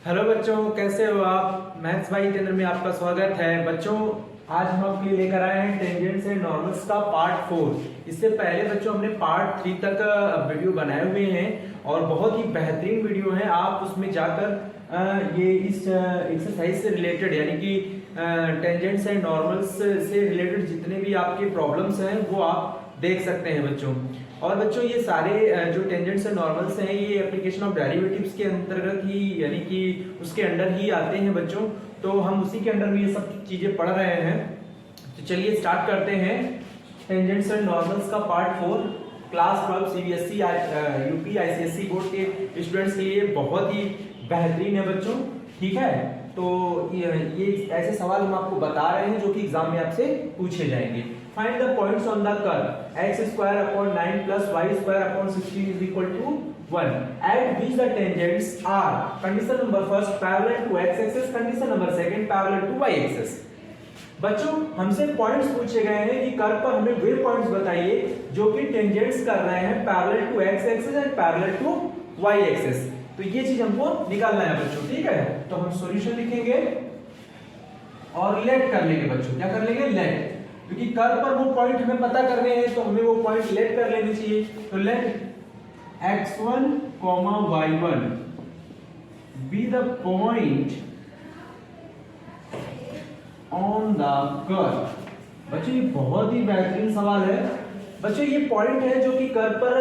Hello बच्चों, कैसे हो आप। मैथ्स बाई चैनल में आपका स्वागत है। बच्चों, आज हम आपके लिए लेकर आए हैं टेंजेंट्स एंड नॉर्मल्स का पार्ट 4। इससे पहले बच्चों हमने पार्ट 3 तक वीडियो बनाए हुए हैं और बहुत ही बेहतरीन वीडियो है। आप उसमें जाकर ये इस एक्सरसाइज से रिलेटेड यानी कि टेंजेंट्स एंड नॉर्मल्स से रिलेटेड जितने भी आपके प्रॉब्लम्स हैं वो आप देख सकते हैं बच्चों। और बच्चों ये सारे जो टेंजेंट्स एंड नॉर्मल्स हैं ये एप्लीकेशन ऑफ डेरिवेटिव्स के अंतर्गत ही यानी कि उसके अंडर ही आते हैं बच्चों। तो हम उसी के अंडर में ये सब चीजें पढ़ रहे हैं। तो चलिए स्टार्ट करते हैं टेंजेंट्स एंड नॉर्मल्स का part 4। Class 12 CBSE UP ICSE board के स्टूडेंट्स के लिए बहुत ही बेहतरीन है बच्चों। ठीक है, तो ये ऐसे सवाल हम आपको बता रहे हैं जो कि एग्जाम में आपसे पूछे जाएंगे। Find the points on the curve x square upon 9 plus y square upon 16 is equal to 1 at which the tangents are condition number first parallel to x axis, condition number second parallel to y axis। बच्चों हमसे points पूछे गए हैं कि curve पर हमें वे points बताइए जो कि टेंजेंट्स कर रहे हैं parallel to x axis and parallel to y axis. तो ये चीज हमको निकालना है बच्चों। ठीक है, तो हम सॉल्यूशन लिखेंगे और लेट कर लेंगे बच्चों। क्या कर लेंगे? लेट, क्योंकि कर्व पर वो पॉइंट हमें पता करने हैं तो हमें वो पॉइंट लेट कर लेने चाहिए। तो let x1, y1 be the point on the curve. बच्चों ये बहुत ही बेहतरीन सवाल है। बच्चों ये पॉइंट है जो कि कर्व पर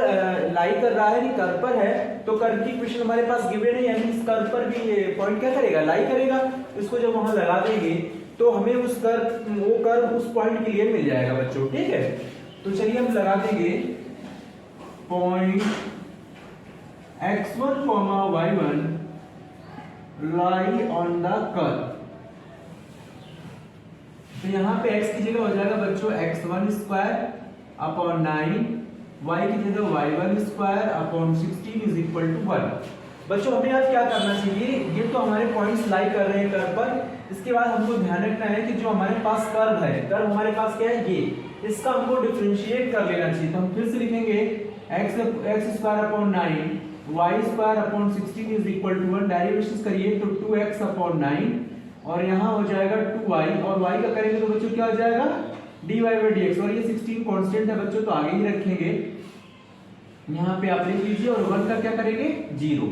लाई कर रहा है, कर्व पर है तो कर्व की इक्वेशन हमारे पास गिवन है, यानी इस कर्व पर भी ये पॉइंट क्या करेगा? लाई करेगा। इसको जब वहां लगा देंगे तो हमें उस कर्व उस पॉइंट के लिए मिल जाएगा बच्चों। ठीक है, तो चलिए हम लगा देंगे point x1, y1 lie on the curve. तो यहाँ पे x की जगह हो जाएगा बच्चों x1 स्क्वायर अपॉन 9, y की जगह y1 square upon 16 is equal to 1। बच्चों हमें आज क्या करना चाहिए? ये तो हमारे पॉइंट्स लाई कर रहे हैं कर्व पर। इसके बाद हमको ध्यान रखना है कि जो हमारे पास कर्व है, कर्व हमारे पास क्या है? ये, इसका हमको डिफरेंशिएट कर लेना चाहिए। तो हम फिर से लिखेंगे x square upon 9 y square upon 16 is equal to 1। Derivation करिए तो 2x अपॉन 9 और यहाँ हो जाएगा 2y और y का करेंगे तो बच्चों क्या हो जाएगा? dy by dx। और ये 16 कांस्टेंट है बच्चों तो आगे ही रखेंगे, यहाँ पे आप लिख लीजिए। और 1 का क्या करेंगे? 0।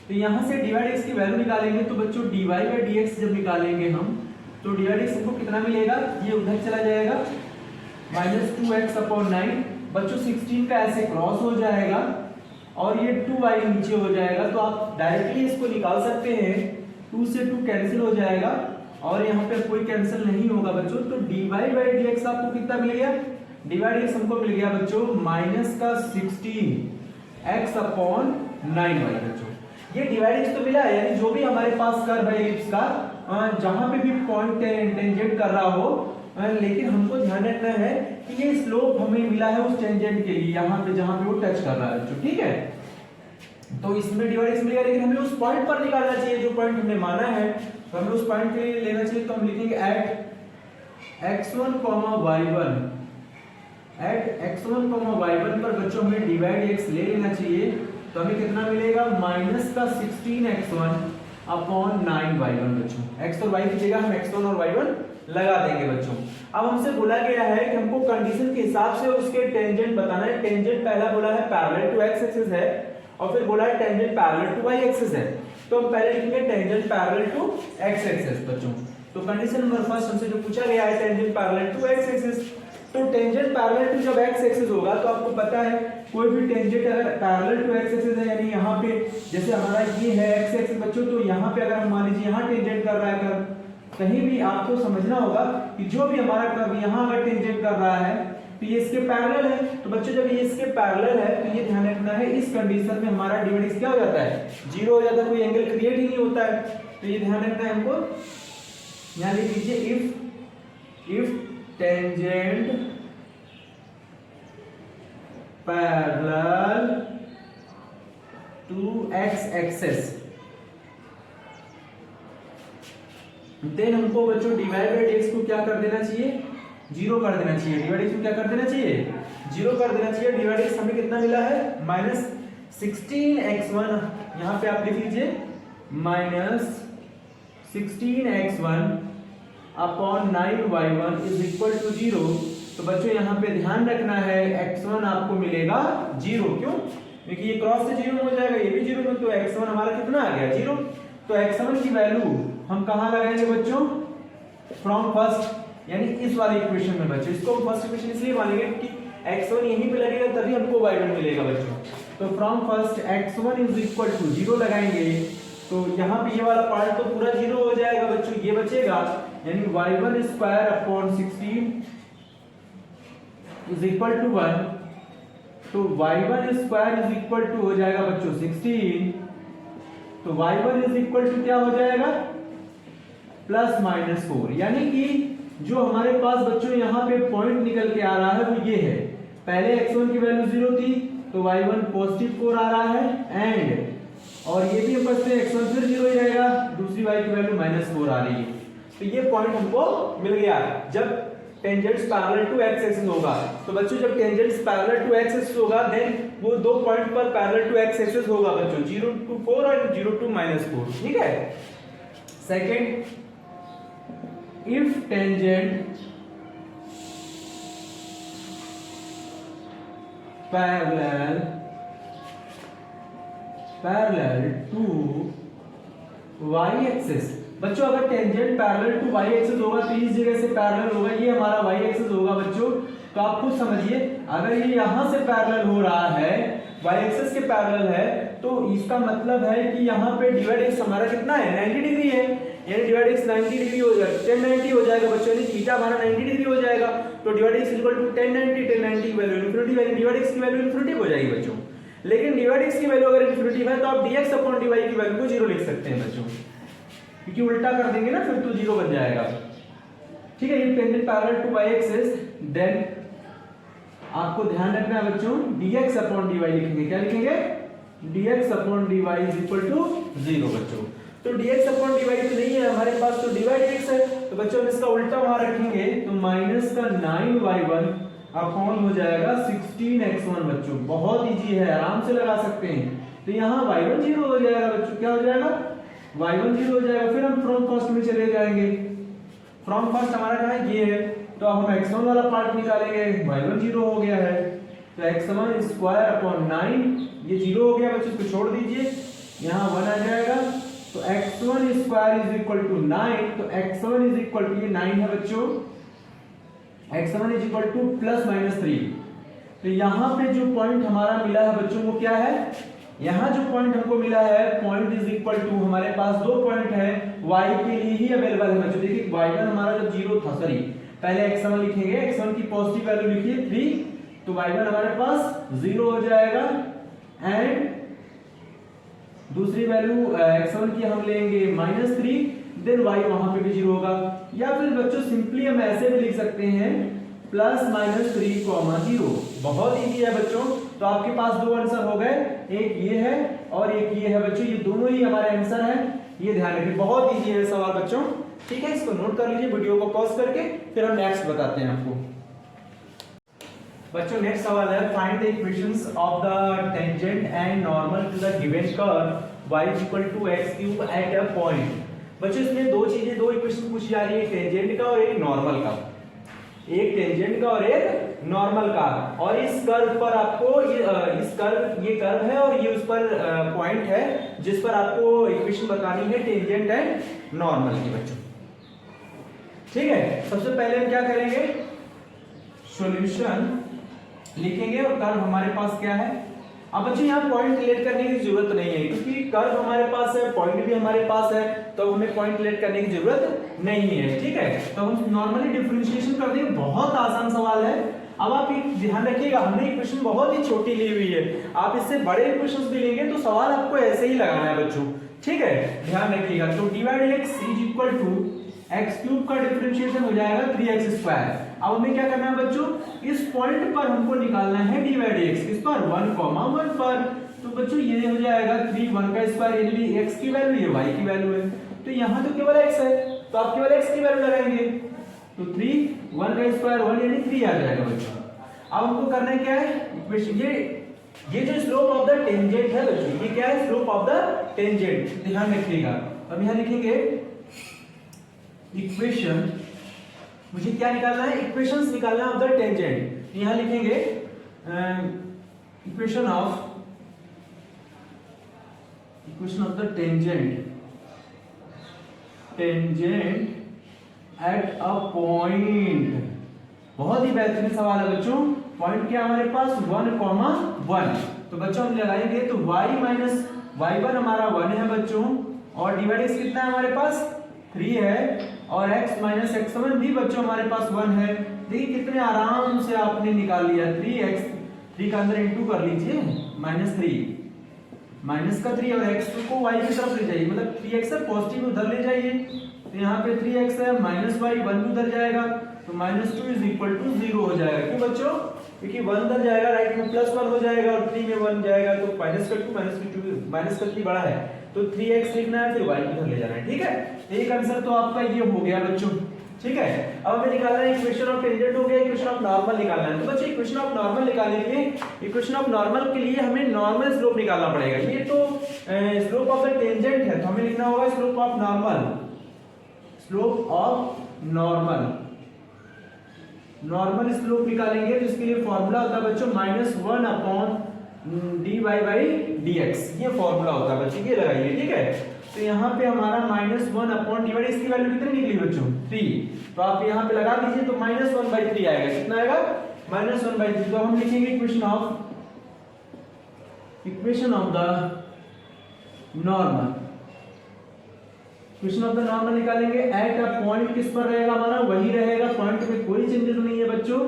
तो यहाँ से dy dx की वैल्यू निकालेंगे तो बच्चों dy by dx जब निकालेंगे हम तो dy dx हमको कितना मिलेगा? ये उधर चला जाएगा -2x अपॉन 9। बच्चों 16 का ऐसे क्रॉस हो जाएगा और ये 2y नीचे हो जाएगा। तो आप डायरेक्टली इसको निकाल सकते हैं, 2 से 2 कैंसिल हो जाएगा और यहाँ पे कोई कैंसिल नहीं होगा बच्चों। तो dy by dx आपको कितना मिल गया? dy dx हमको मिल गया बच्चों -16x अपॉन 9y। बच्चों ये dy dx तो मिला है, यानी जो भी हमारे पास कर्व है एलिप्स का जहां पे भी पॉइंट टेंजेंट कर रहा हो, लेकिन हमको ध्यान रखना है कि ये स्लोप हमें मिला है उस टेंजेंट के लिए, यहाँ पे जहां पे वो टच कर रहा है बच्चों। ठीक है, तो इसमें dy dx मिलेगा, लेकिन हमें उस पॉइंट पर निकालना चाहिए जो पॉइंट हमने माना है। तो हमें उस पॉइंट के लिए लेना चाहिए। तो हम लिखेंगे x1, y1 पर बच्चों हमें dy dx ले लेना चाहिए। तो हमें कितना मिलेगा? -16x1 अपॉन 9y1 बच्चों। x और y की जगह हम x1 और y1 लगा देंगे बच्चों। अब हमसे बोला गया है कि हमको कंडीशन के हिसाब से उसके टेंजेंट बताना है। टेंजेंट पहला बोला है पैरेलल टू x एक्सिस है और फिर बोला है tangent parallel to y axis है। तो हम पहले लिखेंगे tangent parallel to x axis बच्चों। तो कंडीशन नंबर फर्स्ट हमसे जो पूछा गया है tangent parallel to x axis. तो टेंजेंट पैरेलल टू जब x एक्सिस होगा तो आपको पता है कोई भी टेंजेंट अगर पैरेलल टू x एक्सिस है, यानी यहाँ पे जैसे हमारा ये है x एक्सिस बच्चों, तो यहाँ पे अगर हम मान लीजिए यहाँ टेंजेंट कर रहा है कर्व, कहीं भी आपको समझना होगा कि जो भी हमारा कर्व यहाँ अगर टेंजेंट कर रहा है तो ये इसके पैरेलल है। तो बच्चों जब ये इसके पैरेलल है तो ये ध्यान रखना है इस कंडीशन में हमारा dy dx क्या हो जाता है? 0 हो जाता है, कोई एंगल क्रिएट ही नहीं होता है। तो ये ध्यान रखना है हमको। यहाँ लिख लीजिए if tangent parallel to x axis then हमको बच्चों dy by dx को क्या कर देना चाहिए? 0 कर देना चाहिए। dy dx को क्या कर देना चाहिए? 0 कर देना चाहिए। dy dx हमें कितना मिला है? -16x1। यहाँ पे आप लिख लीजिए minus 16x1 upon 9y1 is equal to 0। तो बच्चों यहाँ पे ध्यान रखना है x1 आपको मिलेगा 0। क्यों? क्योंकि ये क्रॉस से 0 हो जाएगा, ये भी 0 में, तो x1 हमारा कितना आ गया 0। तो x1 की वैल्यू हम कहाँ लगाएंगे बच्चों? फ्रॉम फर्स्ट, यानी इस वाले इक्वेशन में बच्चों। इसको हम फर्स्ट इक्वेशन इसलिए मानेंगे क्योंकि x1 यहीं पे लगेगा तभी हमको y1 मिलेगा बच्चों। तो from first x1 is equal to 0 लगाएंगे, तो यहाँ पे ये वाला पार्ट तो पूरा 0 हो जाएगा बच्चों, ये बचेगा, यानी y1 square upon 16 is equal to 1। तो y1 square is equal to हो जाएगा बच्चों 16। तो y1 इज इक्वल टू क्या हो जाएगा? Plus minus 4। यानी कि जो हमारे पास बच्चों यहाँ पे पॉइंट निकल के आ रहा है वो ये है। पहले x1 की वैल्यू 0 थी, तो y1 पॉजिटिव 4 आ रहा है, एंड और ये भी हम से x1 फिर 0 ही रहेगा, दूसरी y की वैल्यू -4 आ रही है। तो ये पॉइंट हमको मिल गया जब tangents parallel to x axis होगा। तो बच्चों जब tangents parallel to x axis होगा देन वो दो पॉइंट पर पैरेलल टू x एक्सिस होगा बच्चों, 0 to 4 और 0 to -4। ठीक है। Second, if tangent parallel to y axis। बच्चों अगर tangent parallel to y axis होगा तो इस जगह से पैरेलल होगा, ये हमारा y एक्सिस होगा बच्चों। तो आप खुद समझिए, अगर ये यहां से पैरेलल हो रहा है, y एक्सिस के पैरेलल है, तो इसका मतलब है कि यहाँ पे डिवाइड एक्स हमारा कितना है? 90 डिग्री है, यानी डिवाइड एक्स 90 डिग्री हो जाएगा, 1090 हो जाएगा बच्चों, यानी थीटा हमारा 90 डिग्री हो जाएगा। तो डिवाइड एक्स इक्वल टू 1090 की वैल्यू इनफिनिटी, यानी डिवाइड एक्स की वैल्यू इनफिनिटी हो जाएगी बच्चों। लेकिन डिवाइड एक्स की वैल्यू अगर इनफिनिटी है तो आप dx अपॉन dy की वैल्यू को 0 लिख सकते हैं बच्चों, क्योंकि उल्टा कर देंगे ना फिर तो 0 बन जाएगा। ठीक है। ये tangent parallel to y axis, then आपको ध्यान रखना है बच्चों dx अपॉन dy लिखेंगे। क्या लिखेंगे? dx upon dy is equal to 0 बच्चों। तो dx अपॉन dy तो नहीं है हमारे पास, तो dy dx है, तो बच्चों हम इसका उल्टा वहां रखेंगे, तो माइनस का 9y1 अपॉन हो जाएगा 16x1 बच्चों। बहुत इजी है, आराम से लगा सकते हैं। तो यहाँ y1 0 हो जाएगा बच्चों, क्या हो जाएगा? y1 0 हो जाएगा। फिर हम फ्रॉम फर्स्ट में चले जाएंगे, फ्रॉम फर्स्ट हमारा कहाँ है? ये है, तो अब हम x1 वाला पार्ट निकालेंगे, y1 0 हो गया है, तो x1 स्क्वायर अपॉन 9, ये 0 हो गया बच्चों, इसको छोड़ दीजिए, यहाँ 1 आ जाएगा। तो x1 square is equal to 9, तो x1 इज इक्वल टू, ये 9 है बच्चों, x1 is equal two plus minus 3। तो यहाँ पे जो पॉइंट हमारा मिला है बच्चों वो क्या है? यहाँ जो पॉइंट हमको मिला है, पॉइंट इज इक्वल टू, हमारे पास दो पॉइंट है, y के लिए ही अवेलेबल है बच्चों। देखिए y1 हमारा जब 0 था, सॉरी पहले x1 लिखेंगे, x1 की पॉजिटिव वैल्यू लिखिए 3, तो y1 हमारे पास 0 हो जाएगा, एंड दूसरी वैल्यू x1 की हम लेंगे -3, देन y वहां पे भी 0 होगा। या फिर बच्चों सिंपली हम ऐसे भी लिख सकते हैं प्लस माइनस 3, 0। बहुत इजी है बच्चों। तो आपके पास दो आंसर हो गए, एक ये है और एक ये है बच्चों, ये दोनों ही हमारे आंसर है, ये ध्यान रखिए। बहुत इजी है सवाल बच्चों। ठीक है, इसको नोट कर लीजिए, वीडियो को पॉज करके, फिर हम नेक्स्ट बताते हैं आपको। बच्चों नेक्स्ट सवाल है, find the equations of the tangent and normal to the given curve y = x³ at a point. बच्चों इसमें दो इक्वेशन पूछी जा रही है, टेंजेंट का और एक नॉर्मल का, एक टेंजेंट का और एक नॉर्मल का। और इस कर्व पर आपको ये कर्व है और ये उस पर पॉइंट है जिस पर आपको इक्वेशन बतानी है टेंजेंट एंड नॉर्मल की बच्चों। ठीक है, सबसे पहले हम क्या करेंगे, सॉल्यूशन लिखेंगे और कर्व हमारे पास क्या है। अब बच्चों यहाँ पॉइंट लेट करने की जरूरत नहीं है, क्योंकि कर्व हमारे पास है, पॉइंट भी हमारे पास है, तो हमें पॉइंट लेट करने की जरूरत नहीं है। ठीक है, तो हम नॉर्मली डिफरेंशिएशन कर देंगे, बहुत आसान सवाल है। अब आप एक ध्यान रखिएगा, हमने इक्वेशन बहुत ही छोटी ली हुई है, आप इससे बड़े इक्वेशंस भी लेंगे तो सवाल आपको ऐसे ही लगाना है बच्चों। ठीक है, ध्यान रखिएगा। तो डिवाइड x = x³ का डिफरेंशिएशन हो जाएगा 3x²। अब हमें क्या करना है बच्चों, इस पॉइंट पर हमको निकालना है डिवाइड x, किस पर? 1, 1 पर। तो बच्चों ये हो जाएगा 3, 1 का स्क्वायर, यानी x की वैल्यू, ये y की वैल्यू है, तो यहाँ तो केवल x है, तो आप केवल x की वैल्यू लगाएंगे, तो 3, 1 का स्क्वायर 1, यानी 3 आ जाएगा बच्चों। अब हमको करना है क्या है, इक्वेशन ये ये जो स्लोप ऑफ द टेंजेंट है बच्चों, ये क्या है, स्लोप ऑफ द टेंजेंट, ध्यान रखिएगा। अब यहां लिखेंगे इक्वेशन, मुझे क्या निकालना है, इक्वेशंस निकालना है ऑफ द टेंजेंट। यहां लिखेंगे equation of the tangent eight a point. बहुत ही बेहतरीन सवाल है बच्चों। पॉइंट क्या हमारे पास 1,1। तो बच्चों हम लगाएंगे तो y माइनस y1 हमारा 1 है बच्चों, और डिवाइड कितना है हमारे पास 3 है, और x माइनस x1 भी बच्चों हमारे पास 1 है। देखिए कितने आराम से आपने निकाल लिया। 3 का अंदर इंटू कर लीजिए, माइनस का 3 और x को y की तरफ ले जाइए, मतलब 3x है पॉजिटिव उधर ले जाइए, तो यहाँ पे 3x है माइनस y 1 उधर जाएगा, तो -2 इज इक्वल टू 0 हो जाएगा। क्यों बच्चों, क्योंकि 1 उधर जाएगा, राइट में +1 हो जाएगा, और 3 में 1 जाएगा, तो माइनस का 3 बड़ा है, तो 3x लिखना है, फिर y उधर ले जाना है। ठीक है, एक आंसर तो आपका ये हो गया बच्चों। ठीक है, अब हमें निकालना है इक्वेशन ऑफ टेंजेंट हो गया, इक्वेशन ऑफ नॉर्मल निकालना है। तो बच्चों इक्वेशन ऑफ नॉर्मल निकालने के लिए, इक्वेशन ऑफ नॉर्मल के लिए हमें नॉर्मल स्लोप निकालना पड़ेगा। ये तो स्लोप ऑफ द टेंजेंट है, तो हमें लिखना होगा slope of normal, normal slope निकालेंगे, तो इसके लिए फॉर्मूला होता है बच्चों -1 अपॉन dy/dx। ये फॉर्मूला होता है बच्चों, ये लगाइए। ठीक है, तो यहाँ पे हमारा -1 अपॉन dy, इसकी वैल्यू कितनी निकली बच्चों 3, तो आप यहाँ पे लगा दीजिए, तो -1/3 आएगा। कितना आएगा, -1/3। तो हम लिखेंगे equation of the normal, equation of the normal निकालेंगे। एट अ पॉइंट किस पर रहेगा हमारा, वही रहेगा, पॉइंट में कोई चेंजेस नहीं है बच्चों,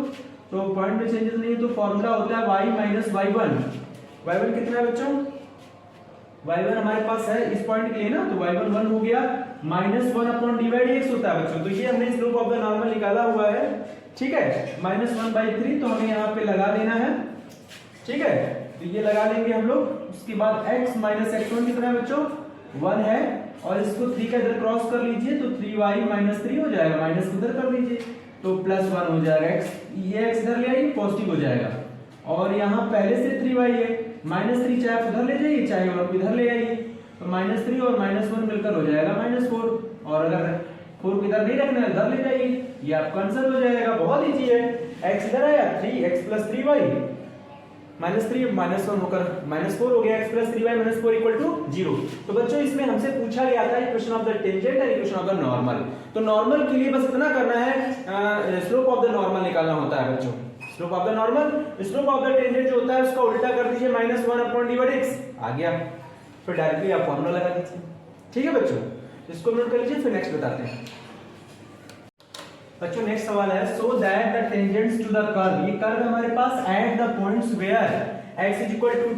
तो पॉइंट में चेंजेस नहीं है, तो फॉर्मूला होता है y माइनस y1। y1 कितना है बच्चों, y1 हमारे पास है इस पॉइंट के लिए ना, तो y1 1 हो गया, -1 अपॉन dy/dx होता है बच्चों। तो ये हमने स्लोप ऑफ द नॉर्मल निकाला हुआ है। ठीक है, -1/3, तो हमें यहाँ पे लगा देना है। ठीक है, तो ये लगा लेंगे हम लोग। उसके बाद x माइनस x1 कितना है बच्चों 1 है, और इसको 3 का इधर क्रॉस कर लीजिए, तो 3y माइनस 3 हो जाएगा, माइनस उधर कर लीजिए, तो +1 हो जाएगा। x ये x इधर ले आइए, पॉजिटिव हो जाएगा, और यहाँ पहले से 3y है, -3 चाहे आप उधर ले जाइए, चाहे आप इधर ले आइए, तो -3 और -1 मिलकर हो जाएगा -4, और अगर 4 को इधर नहीं रखना है, इधर ले जाइए, ये आपका आंसर हो जाएगा। बहुत इजी है, x इधर आया, 3x + 3y, -3 -1 होकर -4 हो गया, x + 3y - 4 = 0। तो बच्चों इसमें हमसे पूछा गया था इक्वेशन ऑफ द टेंजेंट और इक्वेशन ऑफ द नॉर्मल। तो नॉर्मल के लिए बस इतना करना है, स्लोप ऑफ द नॉर्मल निकालना होता है बच्चों। Slope of the normal, slope of the tangent जो होता है उसका उल्टा कर दीजिए, -1 अपॉन dy/dx आ गया, फिर डायरेक्टली आप फॉर्मूला लगा दीजिए। ठीक है बच्चों, इसको नोट कर लीजिए, फिर नेक्स्ट बताते हैं बच्चों। नेक्स्ट सवाल है, so that the tangents to the curve, ये कर्व हमारे पास at the points where x =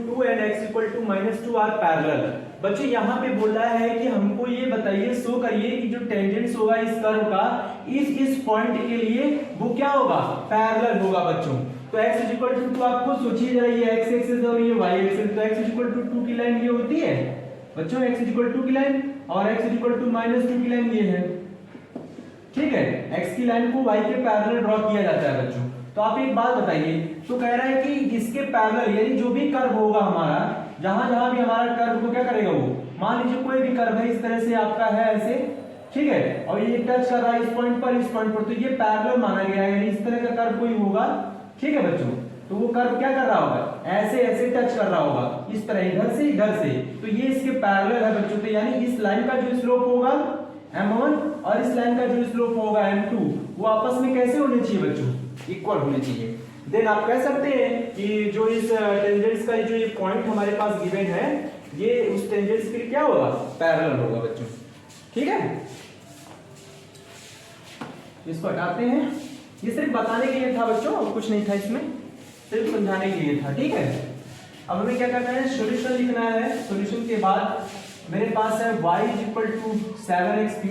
2 and x = -2 are parallel. बच्चों यहाँ पे बोल रहा है कि हमको ये बताइए, शो करिए कि जो टेंजेंट्स होगा इस कर्व का, इस पॉइंट के लिए वो क्या होगा, पैरेलल होगा बच्चों। तो x = 2, आपको सोचिए जरा, ये x एक्सिस और ये y एक्सिस, तो x = 2 की लाइन ये होती है बच्चों, x = 2 की लाइन, और x = -2 की लाइन ये है। ठीक है, x की लाइन को y के पैरेलल ड्रॉ किया जाता है बच्चों। तो आप एक बात बताइए, तो कह रहा है कि इसके पैरेलल, यानी जो भी कर्व होगा हमारा, जहां जहां भी हमारा कर्व को क्या करेगा वो, मान लीजिए कोई भी कर्व है इस तरह से आपका है ऐसे, ठीक है, और ये टच कर रहा है इस पॉइंट पर, तो ये पैरेलल माना गया है, यानी इस तरह का कर्व कोई होगा। ठीक है बच्चों, तो वो कर्व क्या कर रहा होगा, ऐसे टच कर रहा होगा, इस तरह इधर से, तो ये इसके पैरेलल है बच्चों। तो यानी इस लाइन का जो स्लोप होगा m1 और इस लाइन का जो स्लोप होगा m2, वो आपस में कैसे होने चाहिए बच्चों, इक्वल होने चाहिए। देन आप कह सकते हैं कि जो इस टेंजेंट्स का जो ये पॉइंट हमारे पास गिवन है, ये उस टेंजेंट्स के लिए क्या होगा, पैरेलल होगा बच्चों। ठीक है, इसको हटाते हैं, ये सिर्फ बताने के लिए था बच्चों, और कुछ नहीं था इसमें, सिर्फ समझाने के लिए था। ठीक है, अब हमें क्या करना है, सॉल्यूशन लिखना है। सॉल्यूशन के बाद मेरे पास है y = 7x³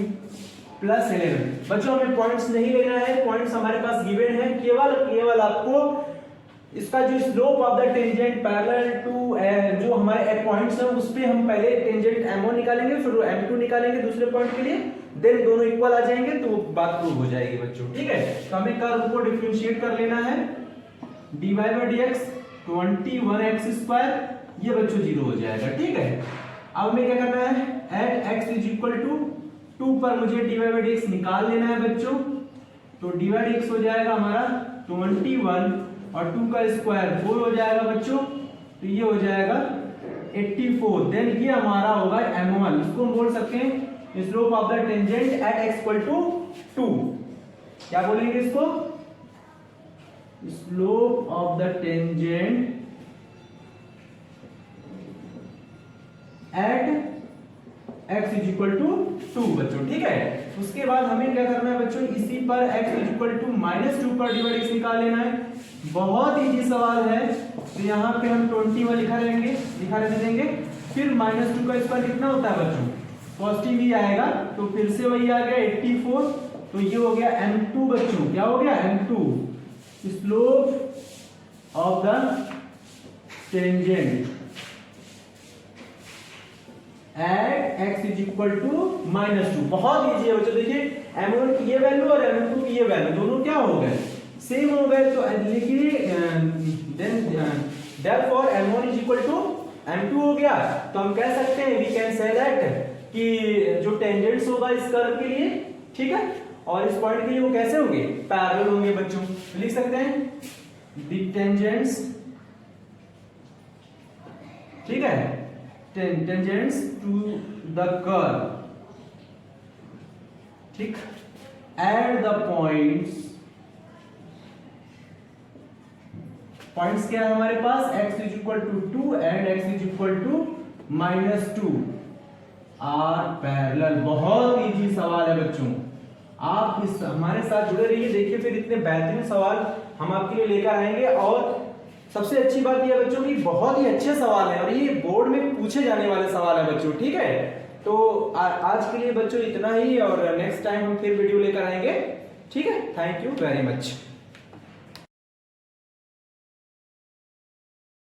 + 11। बच्चों हमें पॉइंट्स नहीं लेना है, पॉइंट्स हमारे पास गिवन है, केवल आपको इसका जो slope of the tangent parallel to जो हमारे पॉइंट्स हैं उस पे हम पहले टेंजेंट m1 निकालेंगे, फिर m2 निकालेंगे दूसरे पॉइंट के लिए, देन दोनों इक्वल आ जाएंगे, तो बात प्रूव हो जाएगी बच्चों। ठीक है, तो हमें कर्व को डिफरेंशिएट कर लेना है, dy/dx 21x², ये बच्चों 0 हो जाएगा। ठीक है, अब हमें क्या करना है, at x is equal to 2 पर मुझे dy बाई dx निकाल लेना है बच्चों। तो dy बाई dx हो जाएगा हमारा 21 और 2 का स्क्वायर 4 हो जाएगा बच्चों, तो ये हो जाएगा 84। देन ये हमारा होगा m1, इसको हम बोल सकते हैं slope of the tangent at x equal to 2। क्या बोलेंगे इसको, slope of the tangent at x is equal to 2 बच्चों। ठीक है, उसके बाद हमें क्या करना है बच्चों, इसी पर x इज इक्वल टू -2 पर dy dx निकाल लेना है। बहुत इजी सवाल है, तो यहाँ पे हम 21 लिखा रहने देंगे। फिर -2 का स्क्वायर कितना होता है बच्चों, पॉजिटिव ही आएगा, तो फिर से वही आ गया 84। तो ये हो गया m2 बच्चों, क्या हो गया m2, slope of the tangent at x is equal to -2। बहुत इजी है बच्चों, देखिए m1 की ये वैल्यू और m2 की ये वैल्यू दोनों क्या हो गए, सेम हो गए। तो लिखिए then therefore m1 is equal to m2 हो गया। तो हम कह सकते हैं, वी कैन से दैट कि जो टेंजेंट्स होगा इस कर्व के लिए, ठीक है, और इस पॉइंट के लिए वो कैसे होंगे, पैरेलल होंगे बच्चों। लिख सकते हैं द टेंजेंट्स, ठीक है, टेंजेंट्स टू द कर्व, ठीक, एट द पॉइंट्स क्या है हमारे पास, x is equal to 2 and x is equal to -2 are parallel. बहुत इजी सवाल है बच्चों, आप इस हमारे साथ जुड़े रहिए, देखिए फिर इतने बेहतरीन सवाल हम आपके लिए लेकर आएंगे। और सबसे अच्छी बात यह बच्चों की बहुत ही अच्छे सवाल है और ये बोर्ड में पूछे जाने वाले सवाल है बच्चों। ठीक है, तो आज के लिए बच्चों इतना ही, और नेक्स्ट टाइम हम फिर वीडियो लेकर आएंगे। ठीक है, थैंक यू वेरी मच।